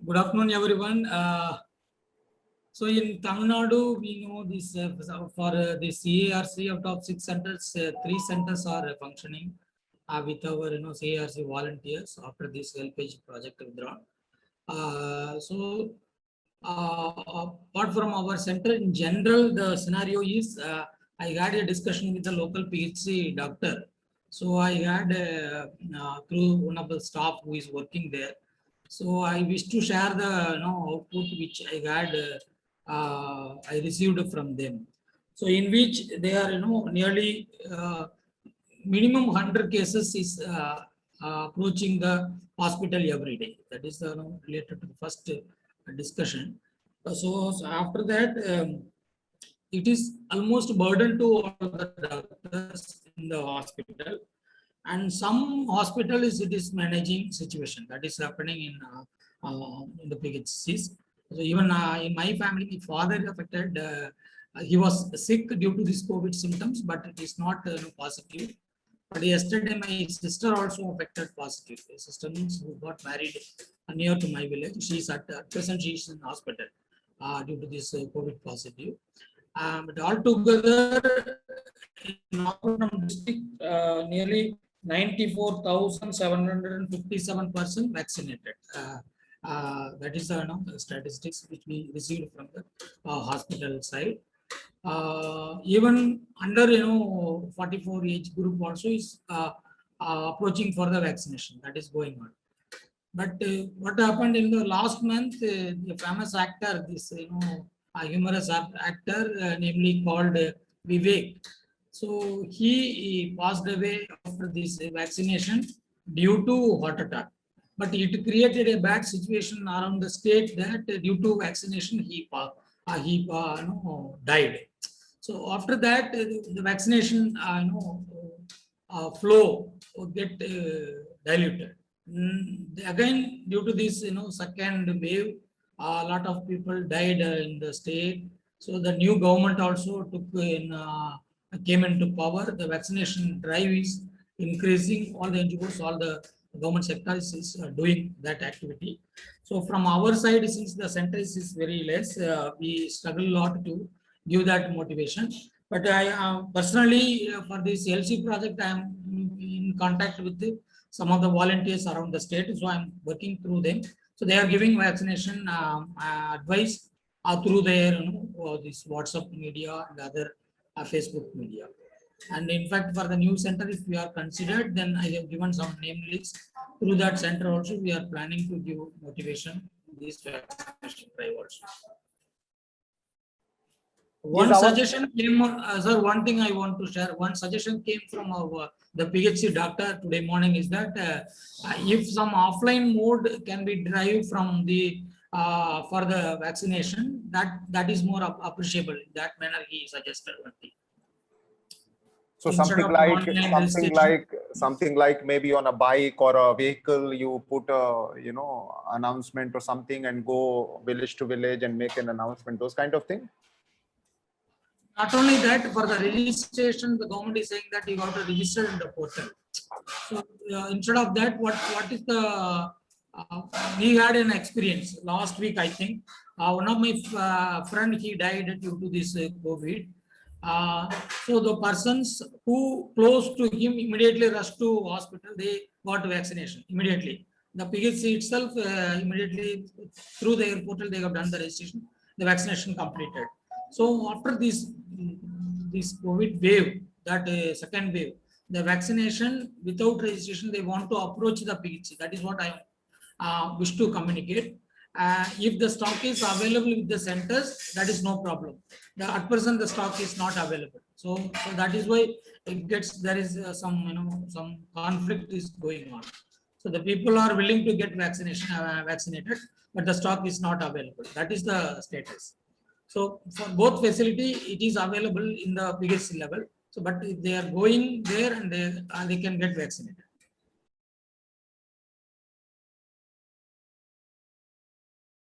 Good afternoon, everyone. So in Tamil Nadu, we know this for the CARC out of 6 centers, 3 centers are functioning with our CARC volunteers after this LPG project withdrawn. Apart from our center, in general, the scenario is I had a discussion with the local PHC doctor. So I had through one of the staff who is working there. So I wish to share the output which I had I received from them. So in which they are nearly minimum 100 cases is approaching the hospital every day. That is related to the first discussion. So after that, it is almost burden to all the doctors in the hospital. And some hospital it is managing situation that is happening in the PHCs. So even in my family, my father affected. He was sick due to this COVID symptoms, but it is not positive. But yesterday, my sister also affected positive. My sister means who got married near to my village. She is at present she is in hospital due to this COVID positive. But altogether, in Nagapattinam district, nearly 94,757% vaccinated. That is the statistics which we received from the hospital side. Even under 44 age group also is approaching for the vaccination that is going on. But what happened in the last month, the famous actor, this humorous actor, namely called Vivek. So he passed away after this vaccination due to heart attack. But it created a bad situation around the state that due to vaccination he died. So after that, the vaccination flow get diluted. Again, due to this second wave, a lot of people died in the state. So the new government also came into power. The vaccination drive is increasing. All the NGOs, all the government sectors is doing that activity. So from our side, since the center is very less, we struggle a lot to give that motivation. But I personally, for this LC project, I am in contact with some of the volunteers around the state. So I'm working through them. So they are giving vaccination advice through their this WhatsApp media and other Facebook media. And in fact, for the new center, if we are considered, then I have given some name list. Through that center also, we are planning to give motivation this vaccination drive also. One suggestion came, sir, one thing I want to share. One suggestion came from the PHC doctor today morning is that if some offline mode can be derived from the for the vaccination, that is more appreciable. In that manner, he suggested one thing. So something like maybe on a bike or a vehicle, you put a announcement or something and go village to village and make an announcement. Those kind of thing. Not only that, for the registration, the government is saying that you have to register in the portal. So instead of that, what is the we had an experience last week, I think. One of my friend, he died due to this COVID. So the persons who close to him immediately rushed to hospital. They got vaccination immediately. The PHC itself immediately through their portal they have done the registration. The vaccination completed. So after this COVID wave, that second wave, the vaccination without registration, they want to approach the PHC. That is what I wish to communicate. If the stock is available with the centers, that is no problem. At present, the stock is not available. So that is why it gets, there is some conflict is going on. So the people are willing to get vaccinated, but the stock is not available. That is the status. So for both facility, it is available in the PHC level. So, but if they are going there and they can get vaccinated.